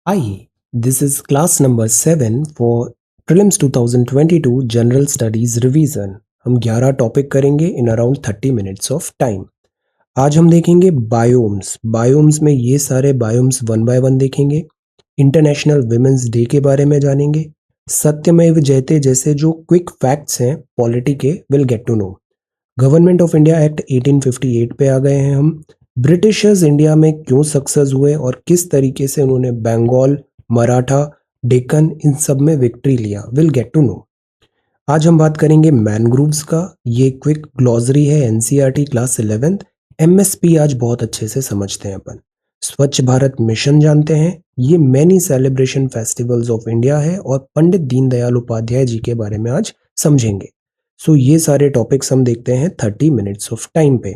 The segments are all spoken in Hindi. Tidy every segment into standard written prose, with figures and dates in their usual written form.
Hi, this is class number 7 for Prelims 2022 General Studies Revision. हम 11 टॉपिक करेंगे in around 30 minutes of time. आज हम देखेंगे बायोम्स। बायोम्स में ये सारे बायोम्स वन बाय वन देखेंगे। इंटरनेशनल विमेंस डे के बारे में जानेंगे। सत्यमेव जयते जैसे जो क्विक फैक्ट्स हैं पॉलिटी के will get to know. Government of India act 1858 पे आ गए हैं हम। ब्रिटिशर्स इंडिया में क्यों सक्सेस हुए और किस तरीके से उन्होंने बंगाल, मराठा, डेक्कन इन सब में विक्ट्री लिया, विल गेट टू नो। आज हम बात करेंगे मैनग्रूव्स का। ये क्विक ग्लॉसरी है एनसीईआरटी क्लास 11th। एमएसपी आज बहुत अच्छे से समझते हैं अपन। स्वच्छ भारत मिशन जानते हैं। ये many celebration festivals of India है और पंडित दीनदयाल उपाध्याय जी के बारे में आज समझेंगे। सो ये सारे टॉपिक्स हम देखते हैं 30 मिनट्स ऑफ टाइम पे।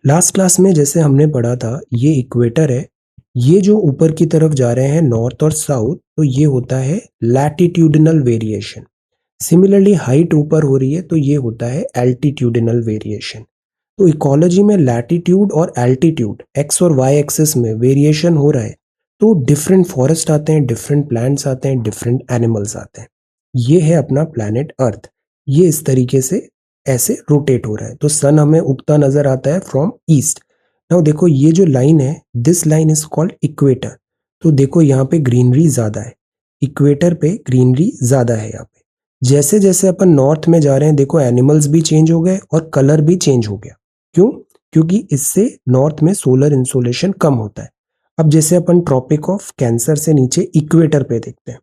लास्ट क्लास में जैसे हमने पढ़ा था, ये इक्वेटर है। ये जो ऊपर की तरफ जा रहे हैं नॉर्थ और साउथ, तो ये होता है लैटिट्यूडिनल वेरिएशन। सिमिलरली हाइट ऊपर हो रही है तो ये होता है एल्टीट्यूडिनल वेरिएशन। तो इकोलॉजी में लैटिट्यूड और एल्टीट्यूड एक्स और वाई एक्सिस में वेरिएशन हो रहा है तो डिफरेंट फॉरेस्ट आते हैं, डिफरेंट प्लांट्स आते हैं, डिफरेंट एनिमल्स आते हैं। ये है अपना प्लैनेट अर्थ। ये इस तरीके से ऐसे रोटेट हो रहा है। तो सन हमें उगता नजर आता है फ्रॉम ईस्ट। नाउ देखो ये जो लाइन है, this line is called equator. तो देखो यहाँ पे ग्रीनरी ज्यादा है, इक्वेटर पे ग्रीनरी ज्यादा है यहाँ पे। जैसे जैसे अपन नॉर्थ में जा रहे हैं देखो एनिमल्स भी चेंज हो गए और कलर भी चेंज हो गया। क्यों? क्योंकि इससे नॉर्थ में सोलर इंसोलेशन कम होता है। अब जैसे अपन ट्रॉपिक ऑफ कैंसर से नीचे इक्वेटर पे देखते हैं,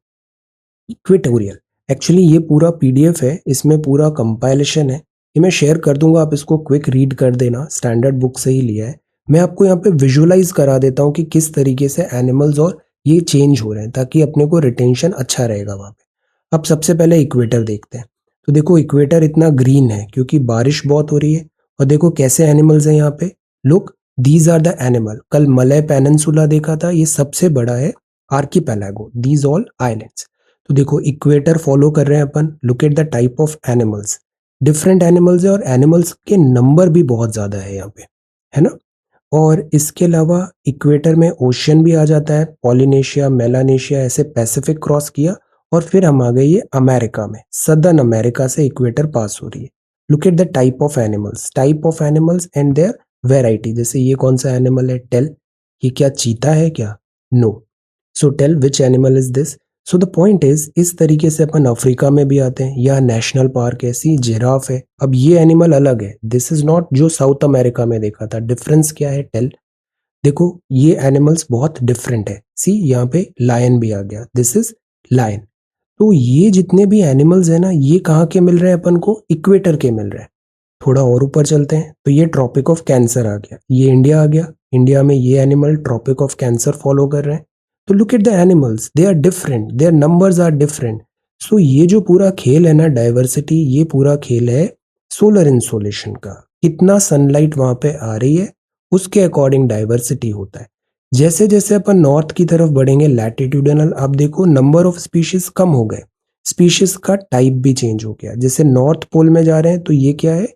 इक्वेटोरियल। एक्चुअली ये पूरा पीडीएफ है, इसमें पूरा कंपाइलेशन है। ये मैं शेयर कर दूंगा, आप इसको क्विक रीड कर देना, स्टैंडर्ड बुक से ही लिया है। मैं आपको यहाँ पे विजुअलाइज करा देता हूँ कि किस तरीके से एनिमल्स और ये चेंज हो रहे हैं, ताकि अपने को रिटेंशन अच्छा रहेगा वहाँ पे। अब सबसे पहले इक्वेटर देखते हैं। तो देखो इक्वेटर इतना ग्रीन है क्योंकि बारिश बहुत हो रही है। और देखो कैसे एनिमल्स हैं यहाँ पे। Look, these are the animal. कल मलय पेनिनसुला देखा था, ये सबसे बड़ा है आर्कीपेलागो, दीज ऑल आइलैंड्स। तो देखो इक्वेटर फॉलो कर रहे हैं अपन। Look at the type of animals, different animals है और एनिमल्स के नंबर भी बहुत ज्यादा है यहाँ पे, है ना। और इसके अलावा इक्वेटर में ओशियन भी आ जाता है, पॉलिनेशिया, मेलानेशिया, ऐसे पैसिफिक क्रॉस किया और फिर हम आ गए ये अमेरिका में। सदर्न अमेरिका से इक्वेटर पास हो रही है। Look at the type of animals and their variety. जैसे ये कौन सा एनिमल है, टेल। ये क्या चीता है क्या? No. So tell which animal is this. So the point is, इस तरीके से अपन अफ्रीका में भी आते हैं। यह नेशनल पार्क है, सी जिराफ है। अब ये एनिमल अलग है, दिस इज नॉट जो साउथ अमेरिका में देखा था। डिफरेंस क्या है, टेल। देखो ये एनिमल्स बहुत डिफरेंट है। सी यहाँ पे लायन भी आ गया, दिस इज लायन। तो ये जितने भी एनिमल्स है ना, ये कहाँ के मिल रहे हैं अपन को, इक्वेटर के मिल रहे हैं। थोड़ा और ऊपर चलते हैं तो ये ट्रॉपिक ऑफ कैंसर आ गया, ये इंडिया आ गया। इंडिया में ये animal Tropic of Cancer follow कर रहे हैं। तो look at the animals, they are different, their numbers are different. So ये जो पूरा खेल है ना, डाइवर्सिटी, ये पूरा खेल है सोलर इंसोलेशन का। कितना सनलाइट वहां पे आ रही है उसके अकॉर्डिंग डाइवर्सिटी होता है। जैसे जैसे अपन नॉर्थ की तरफ बढ़ेंगे लैटिट्यूडिनल, आप देखो नंबर ऑफ स्पीशीज कम हो गए, स्पीशीज का टाइप भी चेंज हो गया। जैसे नॉर्थ पोल में जा रहे हैं तो ये क्या है,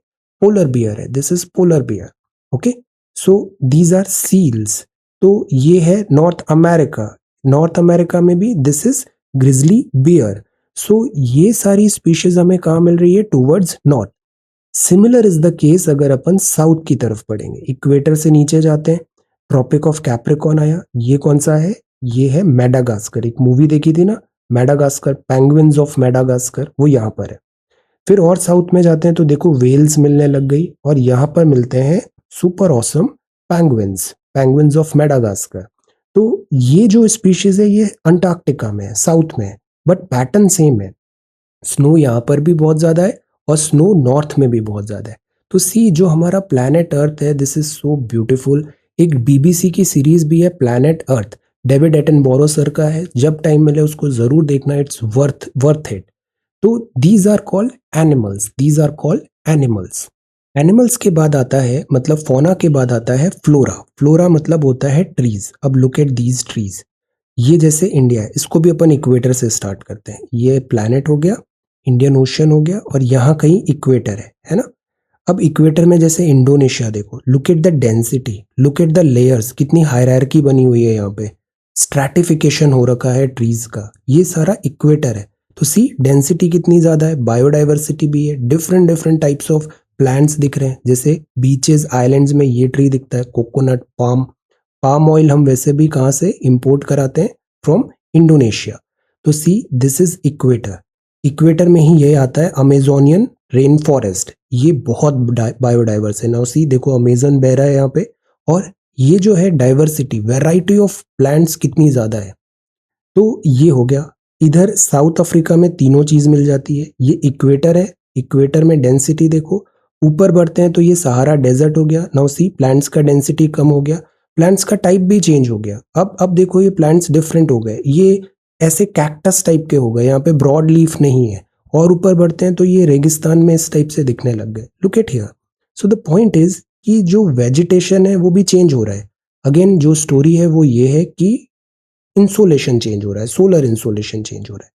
पोलर बियर है, this is polar bear. Okay, so these are seals. तो ये है नॉर्थ अमेरिका। नॉर्थ अमेरिका में भी this is grizzly bear. So ये सारी स्पीशीज हमें कहाँ मिल रही है, towards north. Similar is the case अगर अपन साउथ की तरफ पढ़ेंगे, इक्वेटर से नीचे जाते हैं, ट्रॉपिक ऑफ कैप्रिकॉर्न आया। ये कौन सा है, ये है मेडागास्कर। एक मूवी देखी थी ना, मेडागास्कर, पेंगुइन्स ऑफ मेडागास्कर, वो यहाँ पर है। फिर और साउथ में जाते हैं तो देखो वेल्स मिलने लग गई और यहाँ पर मिलते हैं super awesome penguins, penguins of Madagascar. तो ये जो स्पीशीज है ये अंटार्कटिका में है, साउथ में है, बट पैटर्न सेम है। स्नो यहाँ पर भी बहुत ज्यादा है और स्नो नॉर्थ में भी बहुत ज्यादा है। तो सी जो हमारा प्लैनेट अर्थ है, दिस इज सो ब्यूटीफुल। एक बीबीसी की सीरीज भी है planet earth, David Attenborough sir का है। जब टाइम मिले उसको जरूर देखना, इट्स वर्थ इट। तो these are called animals, these are called animals. Animals के बाद आता है, मतलब फौना के बाद आता है फ्लोरा। फ्लोरा मतलब होता है ट्रीज। अब लुक एट दीज ट्रीज। ये जैसे इंडिया है, इसको भी अपन इक्वेटर से स्टार्ट करते हैं। ये प्लैनेट हो गया, इंडियन ओशन हो गया और यहाँ कहीं इक्वेटर है ना। अब इक्वेटर में जैसे इंडोनेशिया देखो, look at the density, look at the layers, कितनी हायरार्की बनी हुई है यहाँ पे। स्ट्रैटिफिकेशन हो रखा है ट्रीज का, ये सारा इक्वेटर है। तो सी डेंसिटी कितनी ज्यादा है, बायोडाइवर्सिटी भी है, different different types of plants दिख रहे हैं। जैसे बीचेस आइलैंड्स में ये ट्री दिखता है, कोकोनट, पाम। पाम ऑयल हम वैसे भी कहाँ से इंपोर्ट कराते हैं, फ्रॉम इंडोनेशिया। तो see this is equator. Equator में ही ये आता है अमेजोनियन रेन फॉरेस्ट, ये बहुत बायोडाइवर्स है। नाउ सी देखो अमेजन बह रहा है यहाँ पे, और ये जो है डाइवर्सिटी, वैरायटी ऑफ प्लांट्स कितनी ज्यादा है। तो ये हो गया। इधर साउथ अफ्रीका में तीनों चीज मिल जाती है। ये इक्वेटर है, इक्वेटर में डेंसिटी देखो। ऊपर बढ़ते हैं तो ये सहारा डेजर्ट हो गया। नाउ सी प्लांट्स का डेंसिटी कम हो गया, प्लांट्स का टाइप भी चेंज हो गया। अब देखो ये प्लांट्स डिफरेंट हो गए, ये ऐसे कैक्टस टाइप के हो गए, यहाँ पे ब्रॉड लीफ नहीं है। और ऊपर बढ़ते हैं तो ये रेगिस्तान में इस टाइप से दिखने लग गए। Look at here. So the point is कि जो वेजिटेशन है वो भी चेंज हो रहा है। अगेन जो स्टोरी है वो ये है कि इंसोलेशन चेंज हो रहा है, सोलर इंसोलेशन चेंज हो रहा है।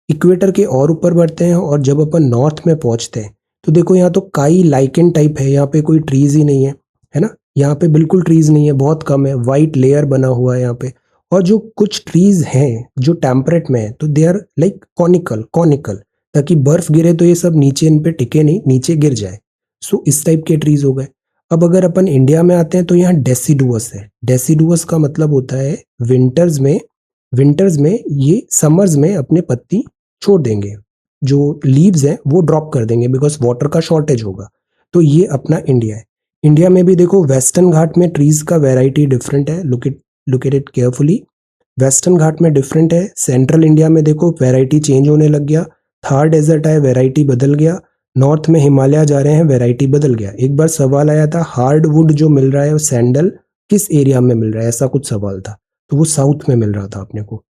इक्वेटर के और ऊपर बढ़ते हैं और जब अपन नॉर्थ में पहुंचते हैं तो देखो यहाँ तो काई लाइकेन टाइप है, यहाँ पे कोई ट्रीज ही नहीं है ना। यहाँ पे बिल्कुल ट्रीज नहीं है, बहुत कम है, वाइट लेयर बना हुआ है यहाँ पे। और जो कुछ ट्रीज हैं जो टेम्परेट में है तो they are like conical conical, ताकि बर्फ गिरे तो ये सब नीचे इन पे टिके नहीं, नीचे गिर जाए। सो इस टाइप के ट्रीज हो गए। अब अगर अपन इंडिया में आते हैं तो यहाँ डेसिडुअस है। डेसिडुअस का मतलब होता है विंटर्स में ये समर्स में अपने पत्ती छोड़ देंगे, जो लीव्स हैं वो ड्रॉप कर देंगे बिकॉज वाटर का शॉर्टेज होगा। तो ये अपना इंडिया है। इंडिया में भी देखो वेस्टर्न घाट में ट्रीज का वैरायटी डिफरेंट है, look at it carefully. Western Ghat में डिफरेंट है। सेंट्रल इंडिया में देखो वैरायटी चेंज होने लग गया। थार डेजर्ट आए, वैरायटी बदल गया। नॉर्थ में हिमालय जा रहे हैं, वैरायटी बदल गया। एक बार सवाल आया था हार्डवुड जो मिल रहा है सैंडल किस एरिया में मिल रहा है, ऐसा कुछ सवाल था, तो वो साउथ में मिल रहा था अपने को।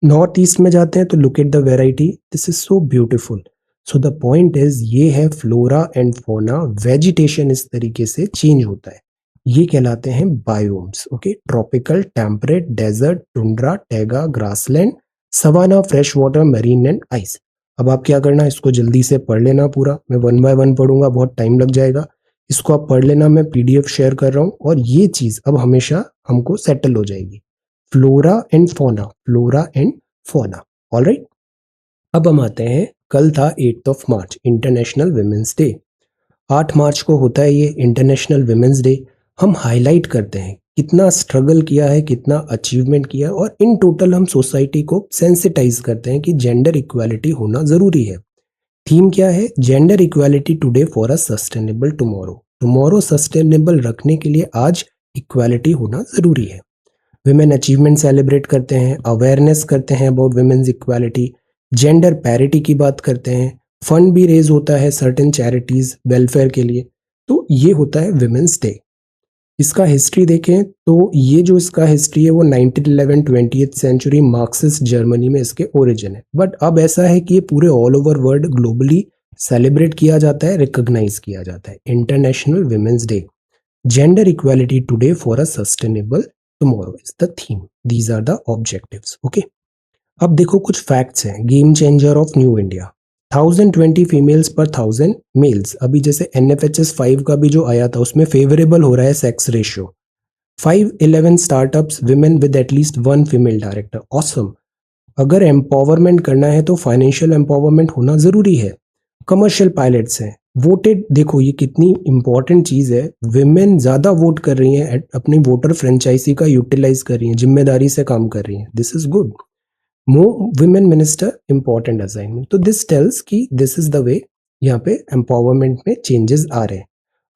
नॉर्थ ईस्ट में जाते हैं तो look at the variety, this is so beautiful. So the point is ये है फ्लोरा एंड फोना, वेजिटेशन इस तरीके से चेंज होता है। ये कहलाते हैं biomes. Okay, tropical, temperate, desert, tundra, taiga, grassland, savanna, fresh water, marine and ice. अब आप क्या करना, इसको जल्दी से पढ़ लेना पूरा। मैं वन बाय वन पढ़ूंगा, बहुत टाइम लग जाएगा। इसको आप पढ़ लेना, मैं पीडीएफ शेयर कर रहा हूँ, और ये चीज अब हमेशा हमको सेटल हो जाएगी। Flora and fauna, flora and fauna. Alright, अब हम आते हैं, कल था 8 मार्च, इंटरनेशनल विमेंस डे। 8 मार्च को होता है ये इंटरनेशनल विमेंस डे। हम हाईलाइट करते हैं कितना स्ट्रगल किया है, कितना अचीवमेंट किया है, और इन टोटल हम सोसाइटी को सेंसिटाइज करते हैं कि जेंडर इक्वालिटी होना जरूरी है। थीम क्या है, gender equality today for a sustainable tomorrow. Tomorrow sustainable रखने के लिए आज इक्वालिटी होना जरूरी है। विमेन अचीवमेंट सेलिब्रेट करते हैं, अवेयरनेस करते हैं about women's equality, gender parity की बात करते हैं, फंड भी रेज होता है सर्टेन चैरिटीज वेलफेयर के लिए। तो ये होता है विमेंस डे। इसका हिस्ट्री देखें तो ये जो इसका हिस्ट्री है वो 1911 20th सेंचुरी मार्क्सिस्ट जर्मनी में इसके ओरिजिन है। बट अब ऐसा है कि ये पूरे all over world globally celebrate किया जाता है, रिकॉग्नाइज किया जाता है। International women's day, gender equality today for a sustainable tomorrow is the theme, these are the objectives. Okay, अब देखो कुछ फैक्ट्स हैं। Game changer of new India, 1020 females पर 1000 मेल्स। अभी जैसे NFHS 5 का भी जो आया था उसमें फेवरेबल हो रहा है sex ratio. 511 startups, women with at least 1 female director. Awesome. अगर एम्पावरमेंट करना है तो फाइनेंशियल एम्पावरमेंट होना जरूरी है। कमर्शियल पायलट्स हैं, वोटेड। देखो ये कितनी इंपॉर्टेंट चीज है, विमेन ज्यादा वोट कर रही हैं, अपनी वोटर फ्रेंचाइजी का यूटिलाइज कर रही हैं, जिम्मेदारी से काम कर रही हैं, this is good. More women minister, important assignment. तो दिस टेल्स कि दिस इज द वे, यहाँ पे एम्पावरमेंट में चेंजेस आ रहे हैं।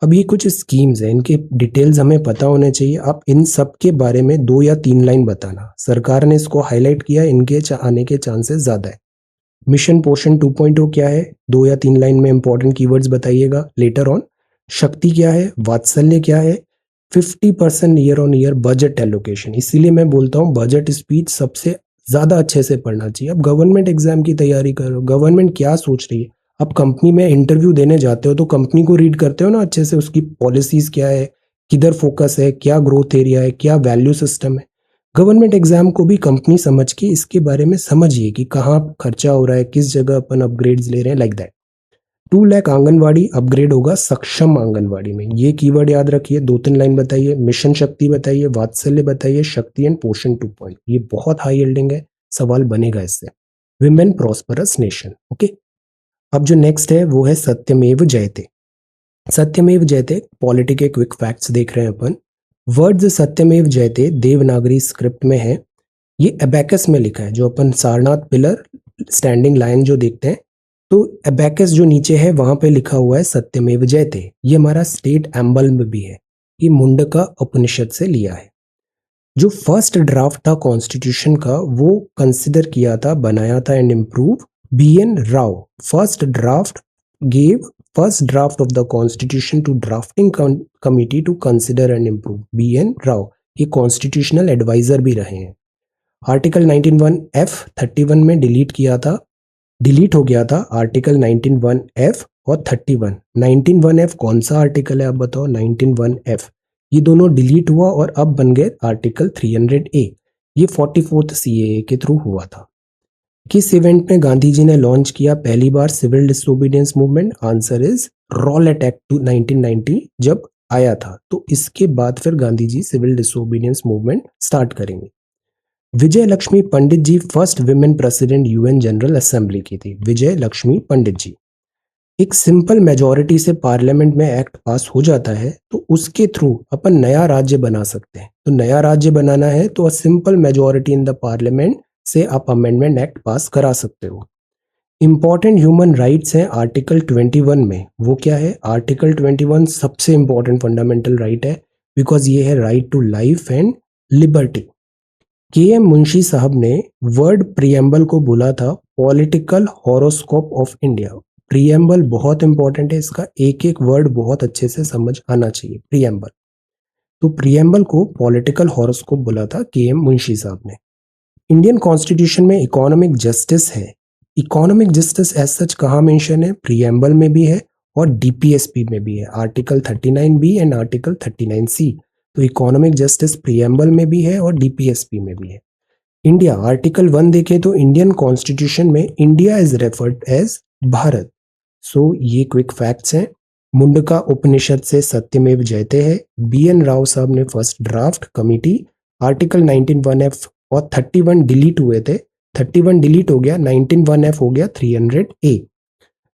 अब ये कुछ स्कीम्स हैं, इनके डिटेल्स हमें पता होने चाहिए। आप इन सब के बारे में 2 या 3 लाइन बताना। सरकार ने इसको हाईलाइट किया, इनके आने के चांसेस ज्यादा है। मिशन पोषण 2.0 क्या है, 2 या 3 लाइन में इंपॉर्टेंट कीवर्ड्स बताइएगा लेटर ऑन। शक्ति क्या है, वात्सल्य क्या है, 50% year on year budget allocation. इसीलिए मैं बोलता हूँ बजट स्पीच सबसे ज्यादा अच्छे से पढ़ना चाहिए। अब गवर्नमेंट एग्जाम की तैयारी करो, गवर्नमेंट क्या सोच रही है। अब कंपनी में इंटरव्यू देने जाते हो तो कंपनी को रीड करते हो ना अच्छे से, उसकी पॉलिसीज क्या है, किधर फोकस है, क्या ग्रोथ एरिया है, क्या वैल्यू सिस्टम है। गवर्नमेंट एग्जाम को भी कंपनी समझ के इसके बारे में समझिए कि कहाँ खर्चा हो रहा है, किस जगह अपन अपग्रेड्स ले रहे हैं, like that. 2 lakh anganwadi upgrade होगा सक्षम आंगनवाड़ी में। ये कीवर्ड याद रखिए, 2-3 लाइन बताइए। मिशन शक्ति बताइए, वात्सल्य बताइए, शक्ति एंड पोषण 2 ये बहुत हाई यील्डिंग है, सवाल बनेगा इससे। Women prosperous nation. ओके, अब जो नेक्स्ट है वो है सत्यमेव जयते। सत्यमेव जयते पॉलिटी के क्विक फैक्ट्स देख रहे हैं अपन। वर्ड्स सत्यमेव जयते देवनागरी स्क्रिप्ट में है। ये एबैकस में लिखा है, जो अपन सारनाथ पिलर स्टैंडिंग लाइन जो देखते हैं, तो एबैकस जो नीचे है वहां पे लिखा हुआ है सत्यमेव जयते। ये हमारा स्टेट एम्बल में भी है। ये मुंडका उपनिषद से लिया है। जो फर्स्ट ड्राफ्ट था कॉन्स्टिट्यूशन का वो कंसिडर किया था, बनाया था and improve BN Rao. First draft gave first draft of the constitution to drafting committee to consider and improve BN Rao. ये कॉन्स्टिट्यूशनल एडवाइजर भी रहे हैं। आर्टिकल 19(1)(f) 31 में डिलीट हो गया था आर्टिकल 19(1)(f) और 31। 19(1)(f) कौन सा आर्टिकल है आप बताओ? 19(1)(f) ये दोनों डिलीट हुआ और अब बन गए आर्टिकल 300A। ये 44th CAA के थ्रू हुआ था। किस इवेंट में गांधी जी ने लॉन्च किया पहली बार civil disobedience movement? Answer is Rowlatt Act 1990 जब आया था, तो इसके बाद फिर Gandhi ji civil disobedience movement start करेंगे। Vijay Lakshmi Pandit ji first women president UN general assembly की थी। विजय लक्ष्मी पंडित जी। एक सिंपल मेजॉरिटी से पार्लियामेंट में एक्ट पास हो जाता है तो उसके थ्रू अपन नया राज्य बना सकते हैं। तो नया राज्य बनाना है तो simple majority in the parliament से आप अमेंडमेंट एक्ट पास करा सकते हो। इंपॉर्टेंट ह्यूमन राइट्स हैं आर्टिकल 21 में। वो क्या है? आर्टिकल 21 सबसे इंपॉर्टेंट फंडामेंटल राइट है, बिकॉज ये है right to life and liberty. KM Munshi साहब ने वर्ड प्रियम्बल को बोला था political horoscope of India. Preamble बहुत इंपॉर्टेंट है, इसका एक एक वर्ड बहुत अच्छे से समझ आना चाहिए। प्रियम्बल, तो प्रियम्बल को पॉलिटिकल हॉरोस्कोप बोला था KM मुंशी साहब ने। इंडियन कॉन्स्टिट्यूशन में इकोनॉमिक जस्टिस है। इकोनॉमिक जस्टिस एज सच कहाँ मेंशन है? प्रियम्बल में भी है और DPSP में भी है, article 39B and article 39C। तो इकोनॉमिक जस्टिस प्रियम्बल में भी है और DPSP में भी है। इंडिया, आर्टिकल 1 देखें तो इंडियन कॉन्स्टिट्यूशन में India is referred as Bharat. So ये क्विक फैक्ट्स हैं। मुंडका उपनिषद से सत्यमेव जयते है। BN राव साहब ने first draft committee. Article 19(1)(f) और 31 डिलीट हुए थे, 31 डिलीट हो गया, 19(1)(f) हो गया 300A।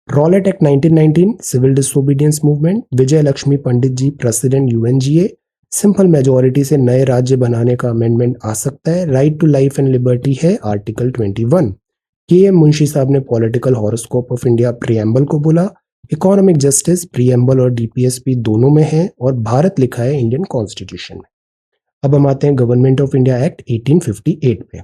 Rowlatt Act 1919 civil disobedience movement. Vijay Lakshmi Pandit ji president UNGA। Simple majority से नए राज्य बनाने का अमेंडमेंट आ सकता है। Right to life and liberty है आर्टिकल 21। KM मुंशी साहब ने political horoscope of India preamble को बोला। इकोनॉमिक जस्टिस प्रियम्बल और DPSP दोनों में है और भारत लिखा है इंडियन कॉन्स्टिट्यूशन में। अब हम आते हैं गवर्नमेंट ऑफ इंडिया एक्ट 1858 पे।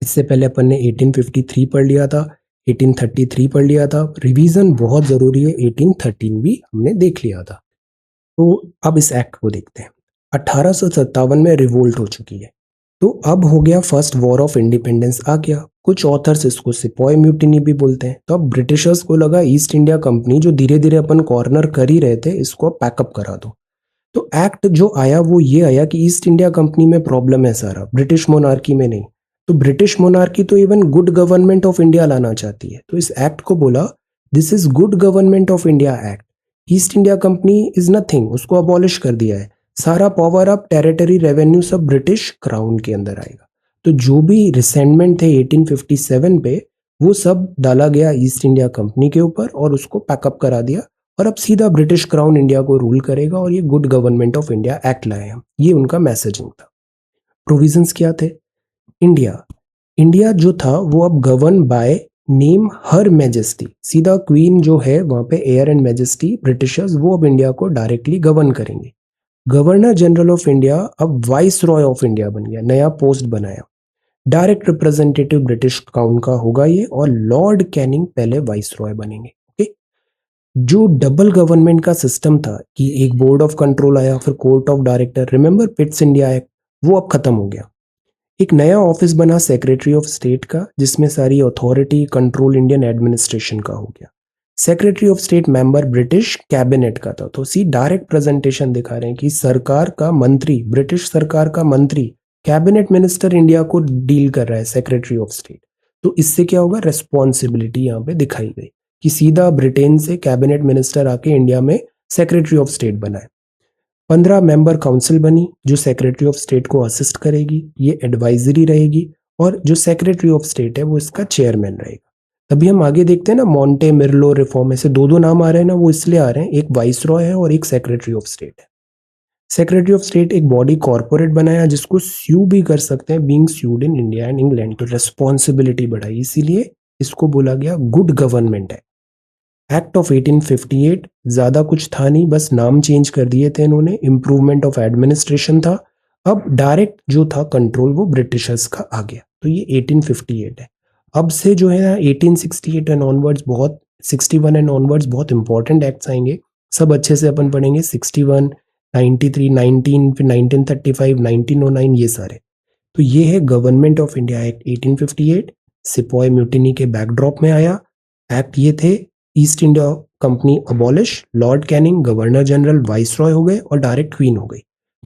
इससे पहले अपन ने 1853 पढ़ लिया था, 1833 पढ़ लिया था। रिवीजन बहुत जरूरी है, 1813 भी हमने देख लिया था। तो अब इस एक्ट को देखते हैं। 1857 में रिवोल्ट हो चुकी है, तो अब हो गया फर्स्ट वॉर ऑफ इंडिपेंडेंस आ गया। कुछ ऑथर्स इसको सिपॉय म्यूटिनी भी बोलते हैं। तो अब ब्रिटिशर्स को लगा ईस्ट इंडिया कंपनी जो धीरे धीरे अपन कॉर्नर कर ही रहे थे, इसको पैकअप करा दो। तो एक्ट जो आया वो ये आया कि ईस्ट इंडिया कंपनी में प्रॉब्लम है सारा, ब्रिटिश मोनार्की में नहीं। तो ब्रिटिश मोनार्की तो even good government of India लाना चाहती है, तो इस एक्ट को बोला this is good government of India act. East India company is nothing, उसको अबॉलिश कर दिया है। सारा पावर अप, टेरिटरी, रेवेन्यू सब ब्रिटिश क्राउन के अंदर आएगा। तो जो भी रिसेंटमेंट थे 1857 पे, वो सब डाला गया ईस्ट इंडिया कंपनी के ऊपर और उसको पैकअप करा दिया, और अब सीधा ब्रिटिश क्राउन इंडिया को रूल करेगा और ये good government of India act लाए हम। ये उनका मैसेजिंग था। प्रोविजंस क्या थे? इंडिया जो था वो अब govern by name her majesty. सीधा क्वीन जो है वहां पे एयर एंड मैजेस्टी ब्रिटिशर्स, वो अब इंडिया को डायरेक्टली गवर्न करेंगे। गवर्नर जनरल ऑफ इंडिया अब वाइस रॉय ऑफ इंडिया बन गया, नया पोस्ट बनाया। डायरेक्ट रिप्रेजेंटेटिव ब्रिटिश क्राउन का होगा ये, और लॉर्ड कैनिंग पहले वाइस रॉय बनेंगे। ओके, जो डबल गवर्नमेंट का सिस्टम था कि एक बोर्ड ऑफ कंट्रोल आया, फिर court of director, remember Pitt's India act, वो अब खत्म हो गया। एक नया ऑफिस बना सेक्रेटरी ऑफ स्टेट का, जिसमें सारी अथॉरिटी कंट्रोल इंडियन एडमिनिस्ट्रेशन का हो गया। Secretary of state member British cabinet का था। तो सी डायरेक्ट प्रेजेंटेशन दिखा रहे हैं कि सरकार का मंत्री, ब्रिटिश सरकार का मंत्री, कैबिनेट मिनिस्टर इंडिया को डील कर रहा है, सेक्रेटरी ऑफ स्टेट। तो इससे क्या होगा? रेस्पॉन्सिबिलिटी यहाँ पे दिखाई गई कि सीधा ब्रिटेन से कैबिनेट मिनिस्टर आके इंडिया में सेक्रेटरी ऑफ स्टेट बना है। 15 मेंबर काउंसिल बनी जो सेक्रेटरी ऑफ स्टेट को असिस्ट करेगी, ये एडवाइजरी रहेगी और जो सेक्रेटरी ऑफ स्टेट है वो इसका चेयरमैन रहेगा। तभी हम आगे देखते हैं ना, मोंटे मिर्लो रिफॉर्म, ऐसे दो दो नाम आ रहे हैं ना, वो इसलिए आ रहे हैं, एक वाइस रॉय है और एक सेक्रेटरी ऑफ स्टेट है। सेक्रेटरी ऑफ स्टेट एक बॉडी कॉर्पोरेट बनाया जिसको स्यू भी कर सकते हैं, being sued in India and England, तो रेस्पॉन्सिबिलिटी बढ़ाई, इसीलिए इसको बोला गया गुड गवर्नमेंट है। एक्ट ऑफ 1858 ज्यादा कुछ था नहीं, बस नाम चेंज कर दिए थे इन्होंने, इंप्रूवमेंट ऑफ एडमिनिस्ट्रेशन था। अब डायरेक्ट जो था कंट्रोल वो ब्रिटिशर्स का आ गया, तो ये 1858 है। अब से जो है ना 1868 एंड ऑनवर्ड्स बहुत 61 एंड ऑनवर्ड्स बहुत इंपॉर्टेंट एक्ट्स आएंगे, सब अच्छे से अपन पढ़ेंगे। 61, 93, 19, फिर 1935, 1909, ये सारे। तो ये है government of India act 1858, sepoy mutiny के बैकड्रॉप में आया। एक्ट ये थे, east India company abolish, Lord Canning governor general viceroy हो गए और डायरेक्ट क्वीन हो गई।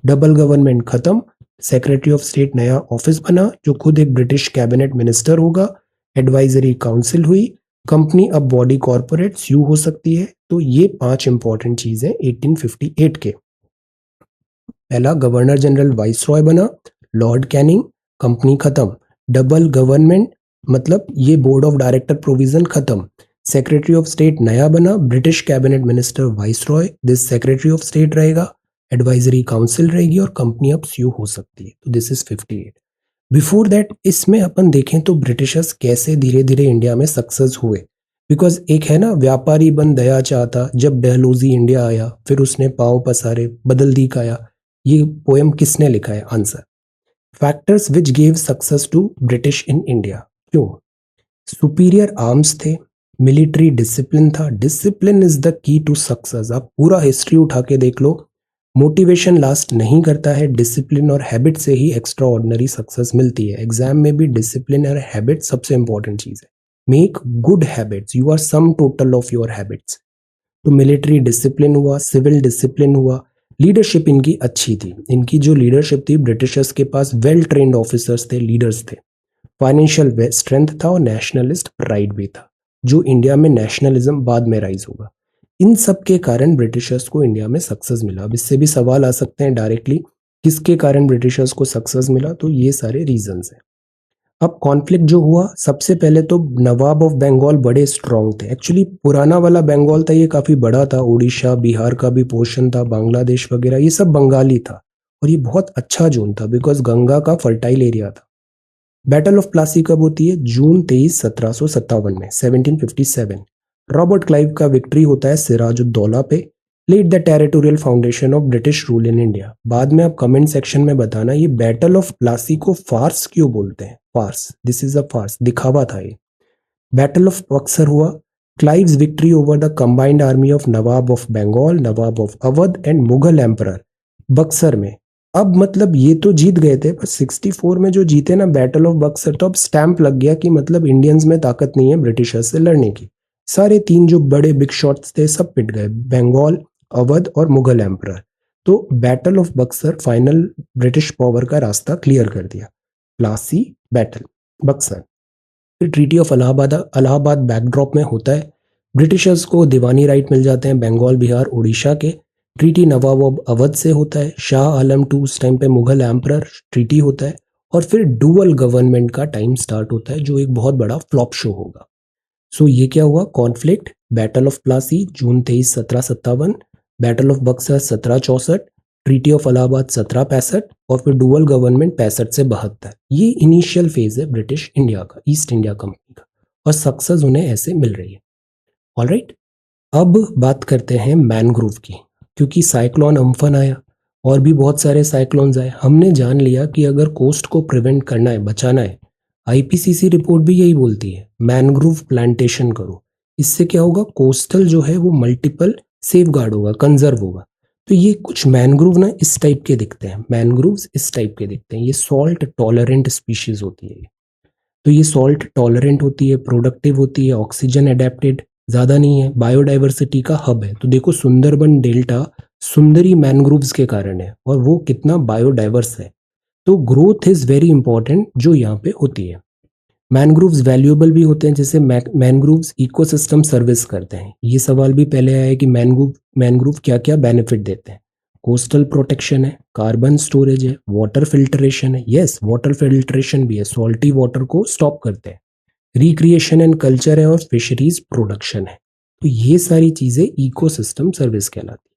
डबल गवर्नमेंट खत्म, सेक्रेटरी ऑफ स्टेट नया ऑफिस बना जो खुद एक ब्रिटिश कैबिनेट मिनिस्टर होगा। एडवाइजरी काउंसिल हुई, कंपनी अब बॉडी कॉर्पोरेट स्यू हो सकती है। तो ये 5 इंपॉर्टेंट चीजें 1858 के। पहला, गवर्नर जनरल वाइसरॉय बना, लॉर्ड कैनिंग, कंपनी खत्म। डबल गवर्नमेंट मतलब ये बोर्ड ऑफ डायरेक्टर प्रोविजन खत्म। सेक्रेटरी ऑफ स्टेट नया बना, British cabinet minister viceroy, this secretary of state रहेगा। एडवाइजरी काउंसिल रहेगी और कंपनी अब स्यू हो सकती है। तो दिस इज 58। बिफोर दैट इसमें अपन देखें तो ब्रिटिशर्स कैसे धीरे धीरे इंडिया में सक्सेस हुए। बिकॉज एक है ना, व्यापारी बन दया चाहता, जब डहलोजी इंडिया आया फिर उसने पाव पसारे बदल दी काया। ये पोएम किसने लिखा है? Answer, factors which gave success to British in India. क्यों? सुपीरियर आर्म्स थे, मिलिट्री डिसिप्लिन था। Discipline is the key to success. आप पूरा हिस्ट्री उठा के देख लो, मोटिवेशन लास्ट नहीं करता है, डिसिप्लिन और हैबिट से ही एक्स्ट्रा ऑर्डिनरी सक्सेस मिलती है। एग्जाम में भी डिसिप्लिन और हैबिट सबसे इंपॉर्टेंट चीज है। Make good habits, you are sum total of your habits. तो मिलिट्री डिसिप्लिन हुआ, सिविल डिसिप्लिन हुआ, लीडरशिप इनकी अच्छी थी। इनकी जो लीडरशिप थी, ब्रिटिशर्स के पास वेल ट्रेन्ड ऑफिसर्स थे, लीडर्स थे। फाइनेंशियल स्ट्रेंथ था और नेशनलिस्ट प्राइड भी था, जो इंडिया में नेशनलिज्म बाद में राइज होगा। इन सब के कारण ब्रिटिशर्स को इंडिया में सक्सेस मिला। अब इससे भी सवाल आ सकते हैं डायरेक्टली, किसके कारण ब्रिटिशर्स को सक्सेस मिला? तो ये सारे रीजंस हैं। अब कॉन्फ्लिक्ट जो हुआ, सबसे पहले तो नवाब ऑफ बंगाल बड़े स्ट्रांग थे। एक्चुअली पुराना वाला बंगाल था, ये काफी बड़ा था, उड़ीसा बिहार का भी पोर्शन था, बांग्लादेश वगैरह ये सब बंगाली था। और ये बहुत अच्छा जोन था बिकॉज गंगा का फर्टाइल एरिया था। बैटल ऑफ प्लासी कब होती है? जून 23, 1757 में, 1757। रॉबर्ट क्लाइव का विक्ट्री होता है सिराजुद्दौला पे। Led the territorial foundation of British rule in India. बाद में आप कमेंट सेक्शन में बताना ये बैटल ऑफ प्लासी को फार्स क्यों बोलते हैं? Farce, this is a farce, दिखावा था ये। बैटल ऑफ बक्सर हुआ, Clive's victory over the combined army of Nawab of Bengal, Nawab of Awadh and Mughal emperor, Buxar में। अब मतलब ये तो जीत गए थे, पर 64 में जो जीते ना बैटल ऑफ बक्सर, तो अब स्टैंप लग गया कि मतलब इंडियंस में ताकत नहीं है ब्रिटिशर्स से लड़ने की। सारे 3 जो बड़े बिग शॉट्स थे सब पिट गए, बंगाल, अवध और मुगल एम्परर। तो battle of Buxar final British power का रास्ता क्लियर कर दिया। प्लासी, बैटल, बक्सर। फिर treaty of Allahabad, Allahabad backdrop में होता है। ब्रिटिशर्स को दीवानी राइट मिल जाते हैं बंगाल, बिहार, उड़ीसा के। ट्रीटी नवाब ऑफ अवध से होता है। शाह आलम टू उस टाइम पे मुगल एम्परर, ट्रीटी होता है। और फिर डुअल गवर्नमेंट का टाइम स्टार्ट होता है, जो एक बहुत बड़ा फ्लॉप शो होगा। सो ये क्या हुआ? Conflict, battle of Plassey June 23, 1757, battle of Buxar 1764, treaty of Allahabad 1765 और फिर डुअल गवर्नमेंट 65 से 72। ये इनिशियल फेज है ब्रिटिश इंडिया का, ईस्ट इंडिया कंपनी का, और सक्सेस उन्हें ऐसे मिल रही है। ऑलराइट, अब बात करते हैं मैनग्रोव की, क्योंकि साइक्लोन अम्फन आया और भी बहुत सारे साइक्लोन्स आए। हमने जान लिया कि अगर कोस्ट को प्रिवेंट करना है, बचाना है, आईपीसीसी रिपोर्ट भी यही बोलती है, मैनग्रोव प्लांटेशन करो। इससे क्या होगा? कोस्टल जो है वो मल्टीपल सेफगार्ड होगा, कंजर्व होगा। तो ये कुछ मैनग्रोव ना इस टाइप के दिखते हैं, मैनग्रोव्स इस टाइप के दिखते हैं। ये सॉल्ट टॉलरेंट स्पीशीज होती है। तो ये सॉल्ट टॉलरेंट होती है, प्रोडक्टिव होती है, ऑक्सीजन एडेप्टेड, ज्यादा नहीं है, बायोडाइवर्सिटी का हब है। तो देखो सुंदरबन डेल्टा सुंदरी मैनग्रोव्स के कारण है और वो कितना बायोडाइवर्स है। तो ग्रोथ इज वेरी इंपॉर्टेंट जो यहाँ पे होती है। मैनग्रोव्स वैल्यूएबल भी होते हैं, जैसे मैनग्रोव्स इकोसिस्टम सर्विस करते हैं। ये सवाल भी पहले आया है कि मैनग्रोव क्या क्या बेनिफिट देते हैं। कोस्टल प्रोटेक्शन है, कार्बन स्टोरेज है, वाटर फिल्ट्रेशन है, यस वाटर फिल्ट्रेशन भी है, सॉल्टी वाटर को स्टॉप करते हैं, रिक्रिएशन एंड कल्चर है, और फिशरीज प्रोडक्शन है। तो ये सारी चीजें इकोसिस्टम सर्विस कहलाती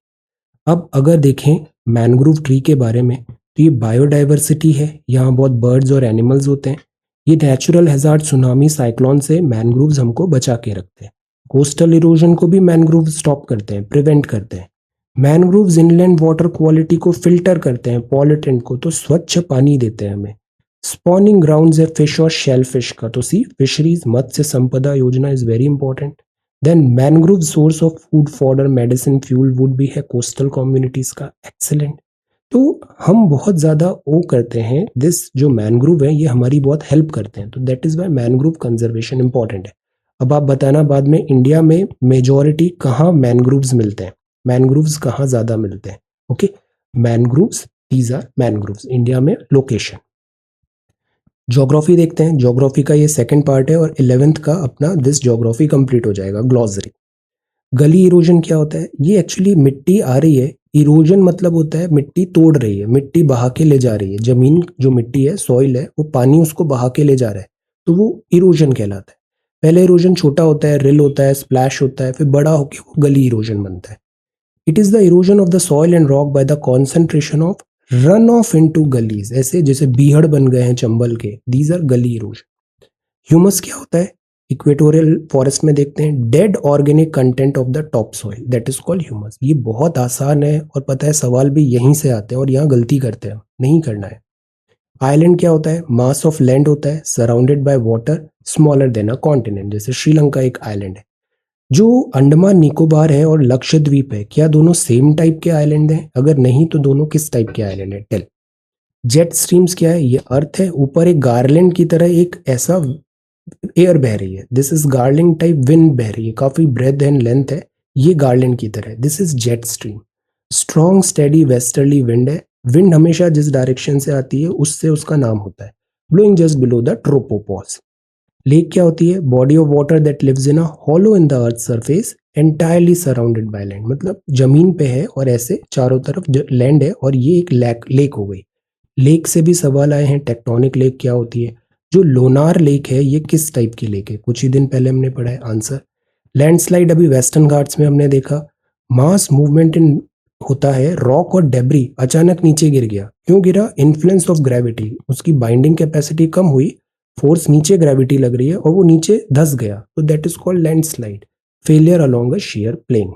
है। अब अगर देखें मैनग्रोव ट्री के बारे में, तो ये बायोडाइवर्सिटी है, यहाँ बहुत बर्ड्स और एनिमल्स होते हैं। ये नेचुरल हैजार्ड, सुनामी, साइक्लोन से मैनग्रोव्स हमको बचा के रखते हैं। कोस्टल इरोजन को भी मैनग्रोव स्टॉप करते हैं, प्रिवेंट करते हैं। मैनग्रोव्स इनलैंड वाटर क्वालिटी को फिल्टर करते हैं, पॉल्यूटेंट को, तो स्वच्छ पानी देते हैं हमें। स्पॉनिंग ग्राउंड्स है फिश और शेल फिश का, तो sea fisheries Matsya Sampada Yojana is very important. Then mangrove source of food, fodder, medicine, fuel, wood भी है कोस्टल कम्युनिटीज का, एक्सेलेंट। तो हम बहुत ज़्यादा वो करते हैं, दिस जो मैनग्रोव है ये हमारी बहुत हेल्प करते हैं, तो that is why mangrove conservation important है। अब आप बताना बाद में इंडिया में मेजॉरिटी कहाँ मैनग्रोव्स मिलते हैं, मैनग्रोव्स कहाँ ज़्यादा मिलते हैं। Okay, mangroves, these are mangroves India में लोकेशन। ज्योग्राफी देखते हैं, ज्योग्राफी का ये सेकंड पार्ट है और 11th का अपना दिस ज्योग्राफी कंप्लीट हो जाएगा, ग्लॉसरी। गली इरोजन क्या होता है, ये एक्चुअली मिट्टी आ रही है, इरोजन मतलब होता है मिट्टी तोड़ रही है, मिट्टी बहा के ले जा रही है, जमीन जो मिट्टी है, सॉइल है, वो पानी उसको बहा के ले जा रहा है, तो वो इरोजन कहलाता है। पहले इरोजन छोटा होता है, रिल होता है, स्प्लैश होता है, फिर बड़ा होकर वो गली इरोजन बनता है। It is the erosion of the soil and rock by the concentration of run off into gullies, ऐसे जैसे बीहड़ बन गए हैं चंबल के, these are gully erosion. Humus क्या होता है, इक्वेटोरियल फॉरेस्ट में देखते हैं, dead organic content of the top soil, that is called humus. ये बहुत आसान है और पता है सवाल भी यहीं से आते हैं और यहाँ गलती करते हैं, नहीं करना है। आइलैंड क्या होता है, मास ऑफ लैंड होता है surrounded by water, smaller than a continent, जैसे श्रीलंका एक आइलैंड है। जो अंडमान निकोबार है और लक्षद्वीप है, क्या दोनों सेम टाइप के आइलैंड हैं, अगर नहीं तो दोनों किस टाइप के आइलैंड है, टेल। जेट स्ट्रीम्स क्या है, ये अर्थ है, ऊपर एक गार्लैंड की तरह एक ऐसा एयर बह रही है, दिस इज गार्लिंग टाइप विंड बह रही है, काफी ब्रेथ एंड लेंथ है, ये गार्लिंग की तरह है, this is jet stream. Strong steady westerly wind है, विंड हमेशा जिस डायरेक्शन से आती है उससे उसका नाम होता है, blowing just below the tropopause. Lake क्या होती है, body of water that lives in a hollow in the earth surface entirely surrounded by land, मतलब जमीन पे है और ऐसे चारों तरफ लैंड है, और ये एक लेक हो गई। लेक से भी सवाल आए हैं, टेक्टोनिक लेक क्या होती है, जो लोनार लेक है ये किस टाइप की लेक है, कुछ ही दिन पहले हमने पढ़ा है, आंसर। लैंडस्लाइड अभी वेस्टर्न घाट्स में हमने देखा, मास मूवमेंट इन होता है, रॉक और डेब्री अचानक नीचे गिर गया, क्यों गिरा, इन्फ्लुएंस ऑफ ग्रेविटी, उसकी बाइंडिंग कैपेसिटी कम हुई, फोर्स नीचे ग्रेविटी लग रही है और वो नीचे धस गया, तो that is called landslide, failure along a shear plane.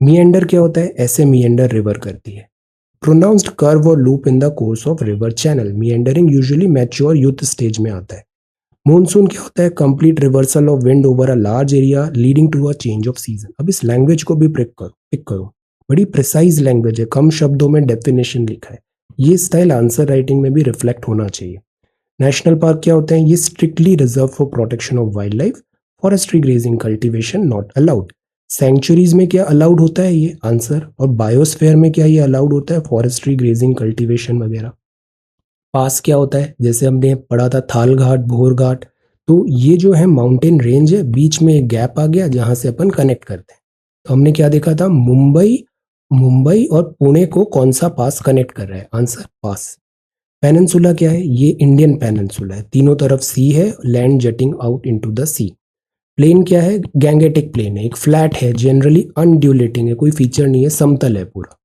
Meander क्या होता है, ऐसे मिएंडर रिवर करती है। प्रोनाउंस्ड कर्व और loop in the course of river channel, meandering usually mature youth stage में आता है। मॉनसून क्या होता है, complete reversal of wind over a large area leading to a change of season. अब इस लैंग्वेज को भी पिक करो, बड़ी प्रिसाइज लैंग्वेज है, कम शब्दों में डेफिनेशन लिखा है, ये स्टाइल आंसर राइटिंग में भी रिफ्लेक्ट होना चाहिए। नेशनल पार्क क्या होते हैं, ये strictly reserve for protection of wild life, forestry, grazing, cultivation not allowed. Sanctuaries में क्या अलाउड होता है, ये आंसर, और बायोस्फेयर में क्या ये अलाउड होता है, फॉरेस्ट्री, ग्रेजिंग, कल्टीवेशन वगैरह। पास क्या होता है, जैसे हमने पढ़ा था थाल घाट, भोर घाट, तो ये जो है माउंटेन रेंज है, बीच में एक गैप आ गया जहां से अपन कनेक्ट करते हैं। तो हमने क्या देखा था, मुंबई मुंबई और पुणे को कौन सा पास कनेक्ट कर रहा है, आंसर पास। पेनिनसुला क्या है, ये इंडियन पेनिनसुला है, तीनों तरफ सी है, land jutting out into the sea. Plain क्या है, गैंगेटिक प्लेन है, एक फ्लैट है, जनरली अनड्यूलेटिंग है, कोई फीचर नहीं है, समतल है पूरा।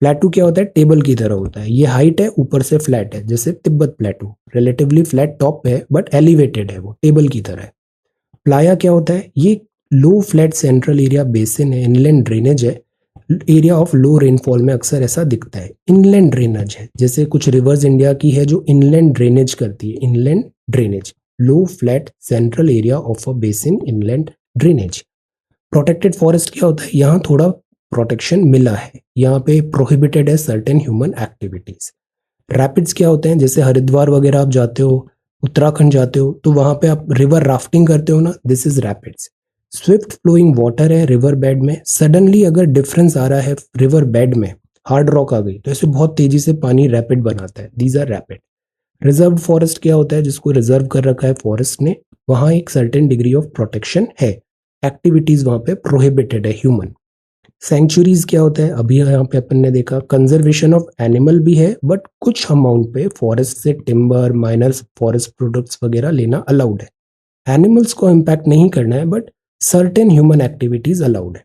प्लेटू क्या होता है, टेबल की तरह होता है, ये हाइट है, ऊपर से फ्लैट है, जैसे तिब्बत प्लेटू, रिलेटिवली फ्लैट टॉप है बट एलिवेटेड है, वो टेबल की तरह है। प्लाया क्या होता है, ये लो फ्लैट सेंट्रल एरिया बेसिन है, इनलैंड ड्रेनेज है, एरिया ऑफ लो रेनफॉल में अक्सर ऐसा दिखता है। इनलैंड ड्रेनेज है, जैसे कुछ रिवर्स इंडिया की है जो इनलैंड ड्रेनेज करती है, inland drainage, low flat central area of a basin, inland drainage. Protected forest क्या होता है, यहाँ थोड़ा प्रोटेक्शन मिला है, यहाँ पे प्रोहिबिटेड है सर्टेन ह्यूमन एक्टिविटीज। रैपिड्स क्या होते हैं, जैसे हरिद्वार वगैरह आप जाते हो, उत्तराखंड जाते हो, तो वहां पे आप रिवर राफ्टिंग करते हो ना, this is rapids. Swift flowing water है रिवर बेड में, सडनली अगर डिफरेंस आ रहा है रिवर बेड में, हार्ड रॉक आ गई तो ऐसे बहुत तेजी से पानी रैपिड बनाता है, these are rapid. Reserve forest क्या होता है, जिसको रिजर्व कर रखा है फॉरेस्ट ने, वहां एक सर्टेन डिग्री ऑफ प्रोटेक्शन है, एक्टिविटीज वहां पे प्रोहिबिटेड है ह्यूमन। सेंचुरीज क्या होता है, अभी यहाँ पे अपन ने देखा कंजर्वेशन ऑफ एनिमल भी है, बट कुछ अमाउंट पे फॉरेस्ट से टिम्बर, माइनर फॉरेस्ट प्रोडक्ट्स वगैरह लेना अलाउड है। एनिमल्स को इम्पैक्ट नहीं करना है, but certain human activities allowed है।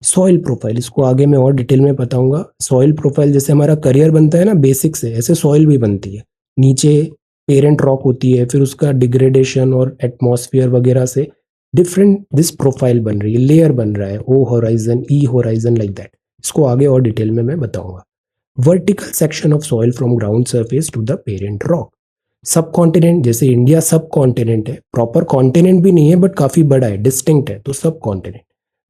सॉइल प्रोफाइल, इसको आगे मैं और डिटेल में बताऊंगा। सॉइल प्रोफाइल जैसे हमारा करियर बनता है ना बेसिक से, ऐसे सॉइल भी बनती है। नीचे पेरेंट रॉक होती है, फिर उसका डिग्रेडेशन और एटमॉस्फेयर वगैरह से डिफरेंट दिस प्रोफाइल बन रही है, लेयर बन रहा है, O horizon, E horizon, like that. इसको आगे और डिटेल में मैं बताऊंगा। Vertical section of soil from ground surface to the parent rock. Sub continent, जैसे इंडिया सब कॉन्टिनेंट है, प्रॉपर कॉन्टिनेंट भी नहीं है बट काफी बड़ा है, डिस्टिंक्ट है, तो सब कॉन्टिनेंट।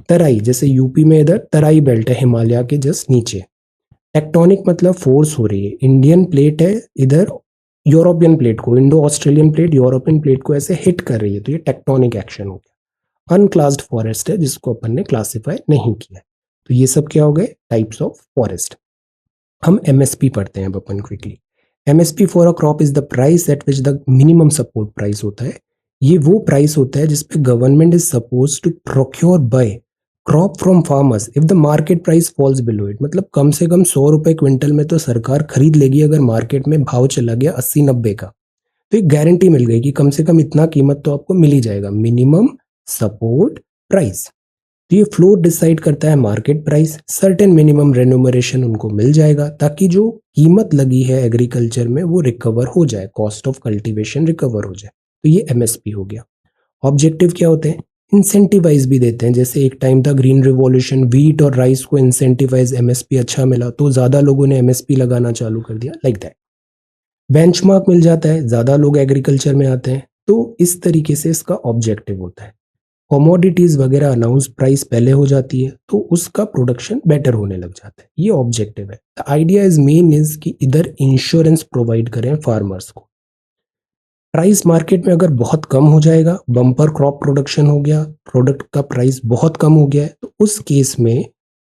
तराई, जैसे यूपी में इधर तराई बेल्ट है हिमालय के जस्ट नीचे। टेक्टोनिक मतलब फोर्स हो रही है, इंडियन प्लेट है इधर यूरोपियन प्लेट को, Indo Australian plate European plate को ऐसे हिट कर रही है, तो ये टेक्टोनिक एक्शन हो गया। अनक्लास्ड फॉरेस्ट है जिसको अपन ने क्लासिफाई नहीं किया, तो ये सब क्या हो गए, टाइप्स ऑफ फॉरेस्ट। हम एमएसपी पढ़ते हैं अब अपन quickly. MSP for a crop is the price at which the minimum support price होता है। ये वो प्राइस होता है जिसपे government is suppose to procure buy crop from farmers if the market price falls below it. मतलब कम से कम 100 रुपए क्विंटल में तो सरकार खरीद लेगी अगर मार्केट में भाव चला गया 80-90 का, तो एक गारंटी मिल गई कि कम से कम इतना कीमत तो आपको मिल ही जाएगा, मिनिमम सपोर्ट प्राइस। तो ये फ्लोर डिसाइड करता है market price, certain minimum remuneration उनको मिल जाएगा ताकि जो कीमत लगी है एग्रीकल्चर में वो रिकवर हो जाए, कॉस्ट ऑफ कल्टीवेशन रिकवर हो जाए। तो ये एमएसपी हो गया। ऑब्जेक्टिव क्या होते हैं, इंसेंटिवाइज भी देते हैं। जैसे एक टाइम था ग्रीन रिवॉल्यूशन, व्हीट और राइस को इंसेंटिवाइज, एमएसपी अच्छा मिला तो ज्यादा लोगों ने एमएसपी लगाना चालू कर दिया, लाइक दैट। बेंचमार्क मिल जाता है, ज्यादा लोग एग्रीकल्चर में आते हैं, तो इस तरीके से इसका ऑब्जेक्टिव होता है। कमोडिटीज वगैरह अनाउंस प्राइस पहले हो जाती है तो उसका प्रोडक्शन बेटर होने लग जाता है, ये ऑब्जेक्टिव है। The idea is main is कि इधर इंश्योरेंस प्रोवाइड करें फार्मर्स को। प्राइस मार्केट में अगर बहुत कम हो जाएगा, बम्पर क्रॉप प्रोडक्शन हो गया, प्रोडक्ट का प्राइस बहुत कम हो गया है, तो उस केस में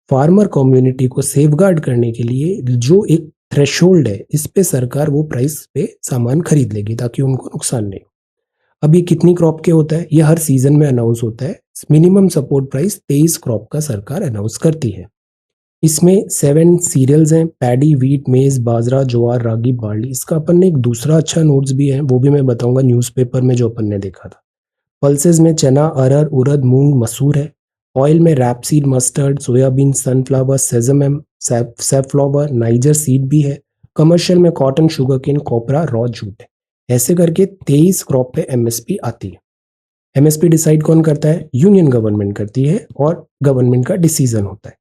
फार्मर कम्युनिटी को सेफगार्ड करने के लिए जो एक थ्रेशोल्ड है, इस पे सरकार वो प्राइस पे सामान खरीद लेगी ताकि उनको नुकसान नहीं हो। अब ये कितनी क्रॉप के होता है, ये हर सीजन में अनाउंस होता है। मिनिमम सपोर्ट प्राइस 23 क्रॉप का सरकार अनाउंस करती है। इसमें 7 सीरियल्स हैं, पैडी, व्हीट, मेज, बाजरा, ज्वार, रागी, बार्ली। इसका अपन ने एक दूसरा अच्छा नोट्स भी है, वो भी मैं बताऊंगा न्यूज़पेपर में जो अपन ने देखा था। पल्सेस में चना, अरहर, उड़द, मूंग, मसूर है। ऑयल में rapeseed, mustard, soybean, sunflower, sesame, safflower, niger seed भी है। कमर्शियल में cotton, sugarcane, copra, raw jute है। ऐसे करके 23 क्रॉप पे एमएसपी आती है। एमएसपी डिसाइड कौन करता है, यूनियन गवर्नमेंट करती है और गवर्नमेंट का डिसीजन होता है।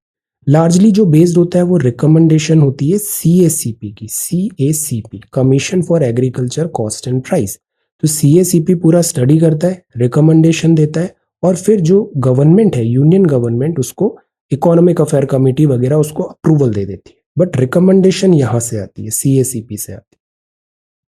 लार्जली जो बेस्ड होता है वो रिकमेंडेशन होती है सीएसीपी की, CACP, commission for agriculture cost and price. तो सीएसीपी पूरा स्टडी करता है, रिकमेंडेशन देता है, और फिर जो गवर्नमेंट है, यूनियन गवर्नमेंट, उसको इकोनॉमिक अफेयर कमेटी वगैरह उसको अप्रूवल दे देती है। बट रिकमेंडेशन यहाँ से आती है, सीएसीपी से आती है।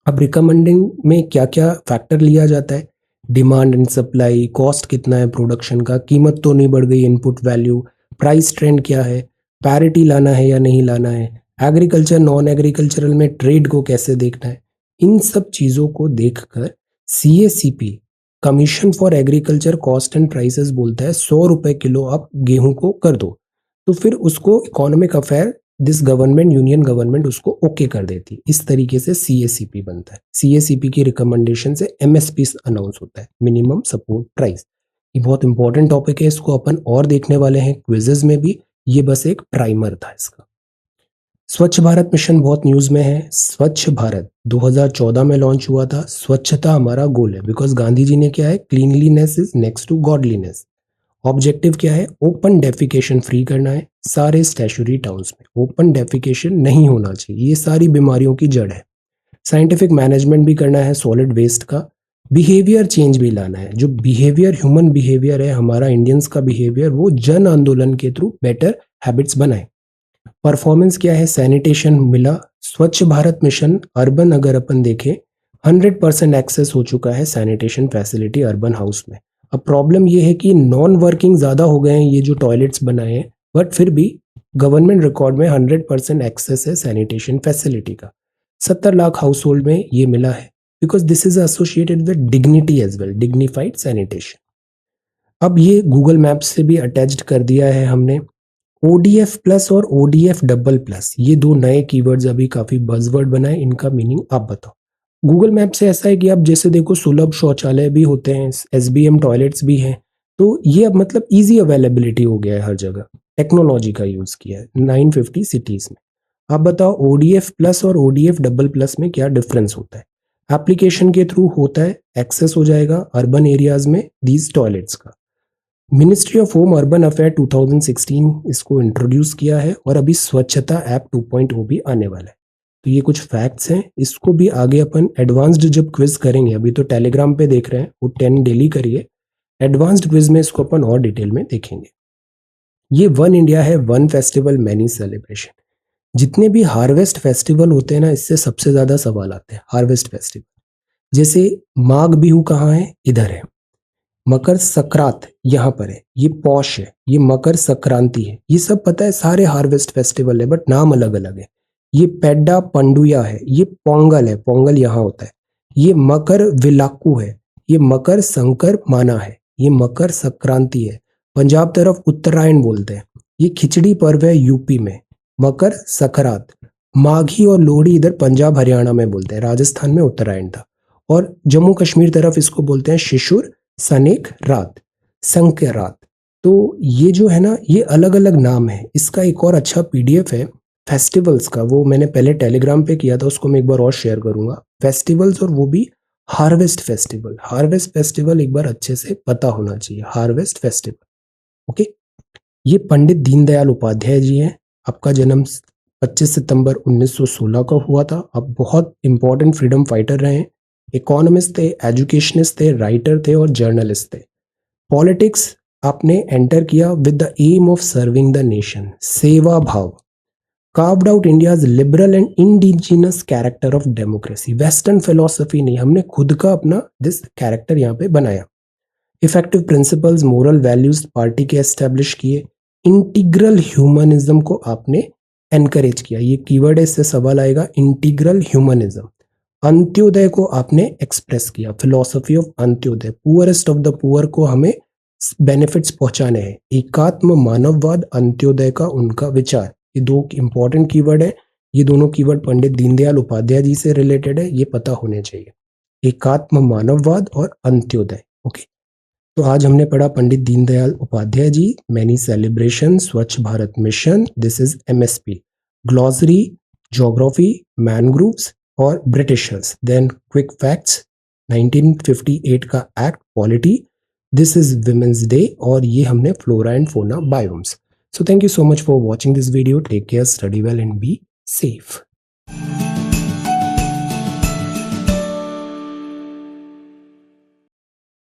अब रिकमेंडिंग में क्या क्या फैक्टर लिया जाता है, डिमांड एंड सप्लाई, कॉस्ट कितना है प्रोडक्शन का, कीमत तो नहीं बढ़ गई, इनपुट वैल्यू, प्राइस ट्रेंड क्या है, पैरिटी लाना है या नहीं लाना है, एग्रीकल्चर नॉन एग्रीकल्चरल में ट्रेड को कैसे देखना है। इन सब चीज़ों को देखकर CACP, commission for agriculture cost and prices, बोलता है 100 रुपए किलो आप गेहूं को कर दो, तो फिर उसको economic affair this government, union government उसको ओके कर देती है। इस तरीके से सीएसीपी बनता है। सीएसीपी की रिकमेंडेशन से एमएसपी अनाउंस होता है, मिनिमम सपोर्ट प्राइस। ये बहुत इंपॉर्टेंट टॉपिक है, इसको अपन और देखने वाले हैं क्विजेज में भी, ये बस एक प्राइमर था इसका। स्वच्छ भारत मिशन बहुत न्यूज में है। स्वच्छ भारत 2014 में लॉन्च हुआ था। स्वच्छता हमारा गोल है, बिकॉज गांधी जी ने क्या है, cleanliness is next to godliness. Objective क्या है, ओपन डेफिकेशन फ्री करना है सारे स्टैच्यूरी टाउन्स में। ओपन डेफिकेशन नहीं होना चाहिए, ये सारी बीमारियों की जड़ है। साइंटिफिक मैनेजमेंट भी करना है सॉलिड वेस्ट का। बिहेवियर चेंज भी लाना है, जो बिहेवियर, ह्यूमन बिहेवियर है हमारा, इंडियंस का बिहेवियर, वो जन आंदोलन के थ्रू बेटर हैबिट्स बनाए। परफॉर्मेंस क्या है, सैनिटेशन मिला। स्वच्छ भारत मिशन अर्बन अगर अपन देखें, 100% एक्सेस हो चुका है सैनिटेशन फैसिलिटी अर्बन हाउस में। अब प्रॉब्लम ये है कि नॉन वर्किंग ज़्यादा हो गए हैं ये जो टॉयलेट्स बनाए हैं, बट फिर भी गवर्नमेंट रिकॉर्ड में 100% एक्सेस है सैनिटेशन फैसिलिटी का। 70 लाख हाउस होल्ड में ये मिला है, because this is associated with dignity as well, dignified sanitation. अब ये गूगल मैप्स से भी अटैच्ड कर दिया है हमने। ODF प्लस और ODF डबल प्लस, ये दो नए कीवर्ड्स अभी काफी बजवर्ड बनाए, इनका मीनिंग आप बताओ। गूगल मैप से ऐसा है कि आप जैसे देखो सुलभ शौचालय भी होते हैं, SBM टॉयलेट्स भी हैं, तो ये अब मतलब इजी अवेलेबिलिटी हो गया है हर जगह, टेक्नोलॉजी का यूज किया है 950 सिटीज में। आप बताओ ODF प्लस और ODF डबल प्लस में क्या डिफरेंस होता है। एप्लीकेशन के थ्रू होता है, एक्सेस हो जाएगा अर्बन एरियाज में दीज टॉयलेट्स का। Ministry of home urban affair 2016 इसको इंट्रोड्यूस किया है, और अभी स्वच्छता ऐप 2.0 भी आने वाला है। तो ये कुछ फैक्ट्स हैं, इसको भी आगे अपन एडवांस्ड जब क्विज करेंगे, अभी तो टेलीग्राम पे देख रहे हैं, वो 10 डेली करिए, एडवांस्ड क्विज में इसको अपन और डिटेल में देखेंगे। ये वन इंडिया है, वन फेस्टिवल मैनी सेलिब्रेशन। जितने भी हार्वेस्ट फेस्टिवल होते हैं ना, इससे सबसे ज्यादा सवाल आते हैं हार्वेस्ट फेस्टिवल। जैसे माघ बिहू कहाँ है, इधर है। मकर संक्रांत यहाँ पर है, ये पौष है, ये मकर संक्रांति है, ये सब पता है सारे हार्वेस्ट फेस्टिवल है, बट नाम अलग अलग है। ये पेड्डा पंडुया है, ये पोंगल है, पोंगल यहाँ होता है। ये मकर विलाक्कू है, ये मकर संकर माना है, ये मकर संक्रांति है। पंजाब तरफ उत्तरायण बोलते हैं। ये खिचड़ी पर्व है यूपी में, मकर संक्रांत। माघी और लोहड़ी इधर पंजाब हरियाणा में बोलते हैं, राजस्थान में उत्तरायण था। और जम्मू कश्मीर तरफ इसको बोलते हैं शिशुर सनेक रात, संक्रांत। तो ये जो है ना, ये अलग अलग नाम है। इसका एक और अच्छा PDF है फेस्टिवल्स का, वो मैंने पहले टेलीग्राम पे किया था, उसको मैं एक बार और शेयर करूंगा। फेस्टिवल्स, और वो भी हार्वेस्ट फेस्टिवल। हार्वेस्ट फेस्टिवल एक बार अच्छे से पता होना चाहिए, हार्वेस्ट फेस्टिवल। ओके, ये पंडित दीनदयाल उपाध्याय जी हैं। आपका जन्म 25 सितंबर 1916 का हुआ था। अब बहुत इंपॉर्टेंट फ्रीडम फाइटर रहे हैं, इकोनॉमिस्ट थे, एजुकेशनिस्ट थे, राइटर थे और जर्नलिस्ट थे। पॉलिटिक्स आपने एंटर किया with the aim of serving the nation, सेवा भाव। Carved out India's liberal and indigenous character of democracy, western philosophy नहीं, हमने खुद का अपना दिस कैरेक्टर यहाँ पे बनाया। Effective principles, moral values party के एस्टेब्लिश किए। इंटीग्रल ह्यूमनिज्म को आपने एनकरेज किया, ये कीवर्ड है, इससे सवाल आएगा, इंटीग्रल ह्यूमनिज्म। अंत्योदय को आपने एक्सप्रेस किया, philosophy of Antyodaya, poorest of the poor को हमें बेनिफिट्स पहुंचाने हैं। एकात्म मानववाद, अंत्योदय का उनका विचार, ये दो इंपॉर्टेंट कीवर्ड है। ये दोनों कीवर्ड पंडित दीनदयाल उपाध्याय जी से रिलेटेड है, ये पता होने चाहिए, एकात्म मानववाद और अंत्योदय। ओके, तो आज हमने पढ़ा Pandit Deendayal Upadhyaya ji, many celebration, Swachh Bharat mission, this is MSP, glossary, geography, mangroves और ब्रिटिशर्स, देन क्विक फैक्ट्स, 1958 का act polity, this is women's day, और ये हमने flora and fauna biomes. So thank you so much for watching this video, take care, study well and be safe.